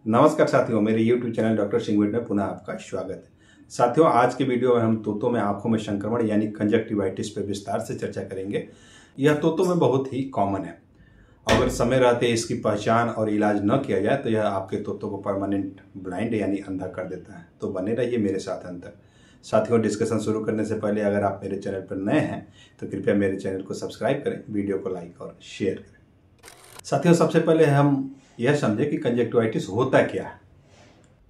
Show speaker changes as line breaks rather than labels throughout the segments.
नमस्कार साथियों, मेरे YouTube चैनल डॉक्टर सिंगविट में पुनः आपका स्वागत है। साथियों, आज के वीडियो में हम तोतों में आंखों में संक्रमण यानी कंजक्टिवाइटिस पर विस्तार से चर्चा करेंगे। यह तोतों में बहुत ही कॉमन है। अगर समय रहते इसकी पहचान और इलाज न किया जाए तो यह आपके तोतों को परमानेंट ब्लाइंड यानी अंधा कर देता है। तो बने रहिए मेरे साथ अंत तक। साथियों, डिस्कशन शुरू करने से पहले अगर आप मेरे चैनल पर नए हैं तो कृपया मेरे चैनल को सब्सक्राइब करें, वीडियो को लाइक और शेयर करें। साथियों, सबसे पहले हम यह समझे कि कंजक्टिवाइटिस होता क्या है।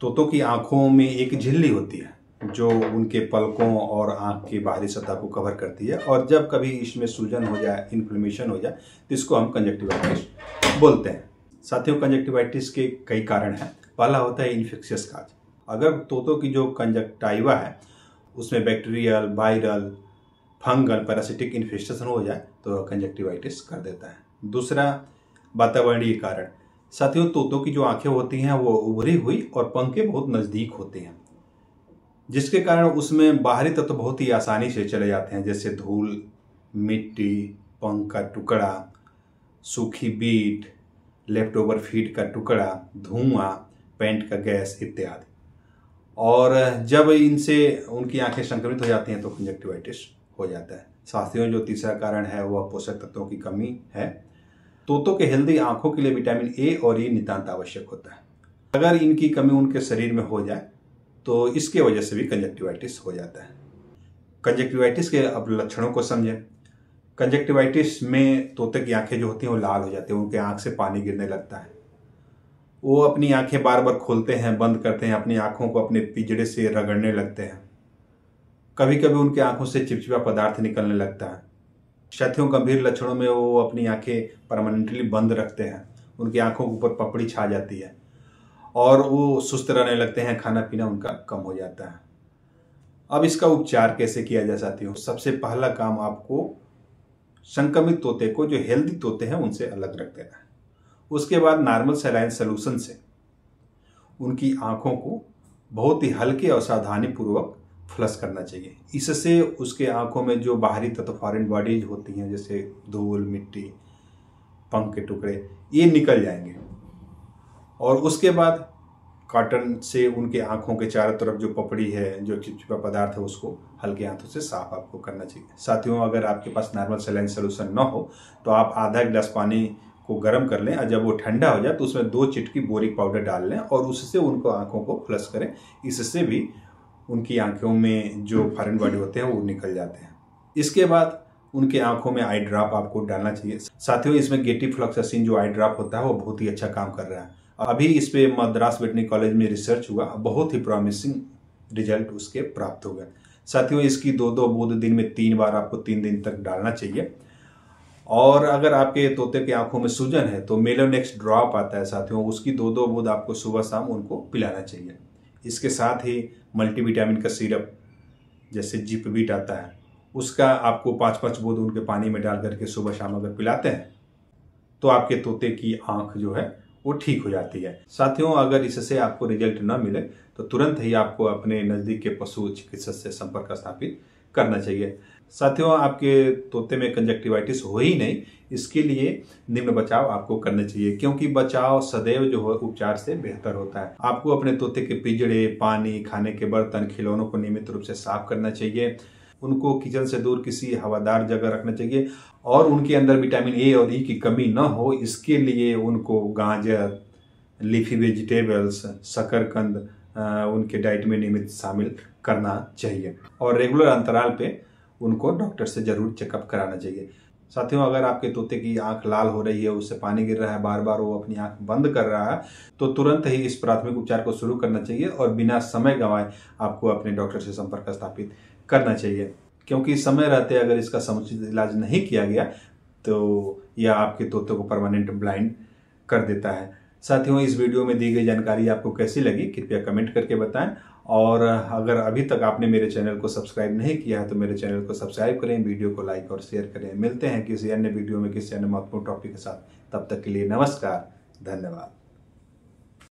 तोतों की आंखों में एक झिल्ली होती है जो उनके पलकों और आंख की बाहरी सतह को कवर करती है, और जब कभी इसमें सूजन हो जाए, इन्फ्लेमेशन हो जाए तो इसको हम कंजक्टिवाइटिस बोलते हैं। साथियों, कंजक्टिवाइटिस के कई कारण हैं। पहला होता है इन्फेक्शियस काज। अगर तोतों की जो कंजक्टाइवा है उसमें bacterial, viral, fungal, parasitic infection हो जाए तो कंजक्टिवाइटिस कर देता है। दूसरा, वातावरणीय कारण। साथियों, तोतों की जो आंखें होती हैं वो उभरी हुई और पंख के बहुत नज़दीक होते हैं, जिसके कारण उसमें बाहरी तत्व बहुत ही आसानी से चले जाते हैं, जैसे धूल, मिट्टी, पंख का टुकड़ा, सूखी बीट, लेफ्ट ओवर फीड का टुकड़ा, धुआं, पेंट का गैस इत्यादि। और जब इनसे उनकी आंखें संक्रमित हो जाती हैं तो कंजक्टिवाइटिस हो जाता है। साथियों, जो तीसरा कारण है वह पोषक तत्वों की कमी है। तोतों के हेल्दी आंखों के लिए विटामिन ए और ई नितांत आवश्यक होता है। अगर इनकी कमी उनके शरीर में हो जाए तो इसके वजह से भी कंजक्टिवाइटिस हो जाता है। कंजक्टिवाइटिस के अब लक्षणों को समझें। कंजक्टिवाइटिस में तोते की आंखें जो होती हैं वो लाल हो जाती हैं, उनके आंख से पानी गिरने लगता है। वो अपनी आंखें बार बार खोलते हैं, बंद करते हैं, अपनी आंखों को अपने पिंजड़े से रगड़ने लगते हैं। कभी कभी उनकी आंखों से चिपचिपा पदार्थ निकलने लगता है। साथियों, गंभीर लक्षणों में वो अपनी आंखें परमानेंटली बंद रखते हैं, उनकी आंखों के ऊपर पपड़ी छा जाती है और वो सुस्त रहने लगते हैं, खाना पीना उनका कम हो जाता है। अब इसका उपचार कैसे किया जाए साथियों? सबसे पहला काम आपको संक्रमित तोते को, जो हेल्दी तोते हैं, उनसे अलग रख देना है। उसके बाद नॉर्मल सलाइन सोल्यूशन से उनकी आंखों को बहुत ही हल्के और सावधानी पूर्वक फ्लश करना चाहिए। इससे उसके आंखों में जो बाहरी तत्व, फॉरेन बॉडीज होती हैं, जैसे धूल, मिट्टी, पंख के टुकड़े, ये निकल जाएंगे। और उसके बाद कॉटन से उनके आंखों के चारों तरफ जो पपड़ी है, जो चिपचिपा पदार्थ है, उसको हल्के हाथों से साफ आपको करना चाहिए। साथियों, अगर आपके पास नॉर्मल सलाइन सोल्यूशन न हो तो आप आधा गिलास पानी को गर्म कर लें और जब वो ठंडा हो जाए तो उसमें 2 चिटकी बोरिक पाउडर डाल लें और उससे उनको आंखों को फ्लश करें। इससे भी उनकी आंखों में जो फॉरेन बॉडी होते हैं वो निकल जाते हैं। इसके बाद उनके आंखों में आई ड्रॉप आपको डालना चाहिए। साथियों, इसमें गेटिफ्लॉक्सासिन जो आई ड्रॉप होता है वो बहुत ही अच्छा काम कर रहा है। अभी इस पे मद्रास वेटरनरी कॉलेज में रिसर्च हुआ, बहुत ही प्रॉमिसिंग रिजल्ट उसके प्राप्त हो गए। साथियों, इसकी 2-2 बूंद दिन में 3 बार आपको 3 दिन तक डालना चाहिए। और अगर आपके तोते की आंखों में सूजन है तो मेलोनेक्स ड्रॉप आता है साथियों, उसकी 2-2 बूंद आपको सुबह शाम उनको पिलाना चाहिए। इसके साथ ही मल्टीविटामिन का सिरप, जैसे जिपवीट आता है, उसका आपको 5-5 बूंद उनके पानी में डाल करके सुबह शाम अगर पिलाते हैं तो आपके तोते की आंख जो है वो ठीक हो जाती है। साथियों, अगर इससे आपको रिजल्ट न मिले तो तुरंत ही आपको अपने नज़दीक के पशु चिकित्सक से संपर्क स्थापित करना चाहिए। साथियों, आपके तोते में कंजक्टिवाइटिस हो ही नहीं, इसके लिए निम्न बचाव आपको करने चाहिए, क्योंकि बचाव सदैव जो है उपचार से बेहतर होता है। आपको अपने तोते के पिंजड़े, पानी, खाने के बर्तन, खिलौनों को नियमित रूप से साफ करना चाहिए। उनको किचन से दूर किसी हवादार जगह रखना चाहिए और उनके अंदर विटामिन ए और ई की कमी न हो, इसके लिए उनको गाजर, लीफी वेजिटेबल्स, शकरकंद उनके डाइट में नियमित शामिल करना चाहिए और रेगुलर अंतराल पे उनको डॉक्टर से जरूर चेकअप कराना चाहिए। साथियों, अगर आपके तोते की आंख लाल हो रही है, उससे पानी गिर रहा है, बार बार वो अपनी आंख बंद कर रहा है, तो तुरंत ही इस प्राथमिक उपचार को शुरू करना चाहिए और बिना समय गंवाए आपको अपने डॉक्टर से संपर्क स्थापित करना चाहिए, क्योंकि समय रहते अगर इसका समुचित इलाज नहीं किया गया तो यह आपके तोते को परमानेंट ब्लाइंड कर देता है। साथियों, इस वीडियो में दी गई जानकारी आपको कैसी लगी कृपया कमेंट करके बताएं, और अगर अभी तक आपने मेरे चैनल को सब्सक्राइब नहीं किया है तो मेरे चैनल को सब्सक्राइब करें, वीडियो को लाइक और शेयर करें। मिलते हैं किसी अन्य वीडियो में किसी अन्य महत्वपूर्ण टॉपिक के साथ। तब तक के लिए नमस्कार, धन्यवाद।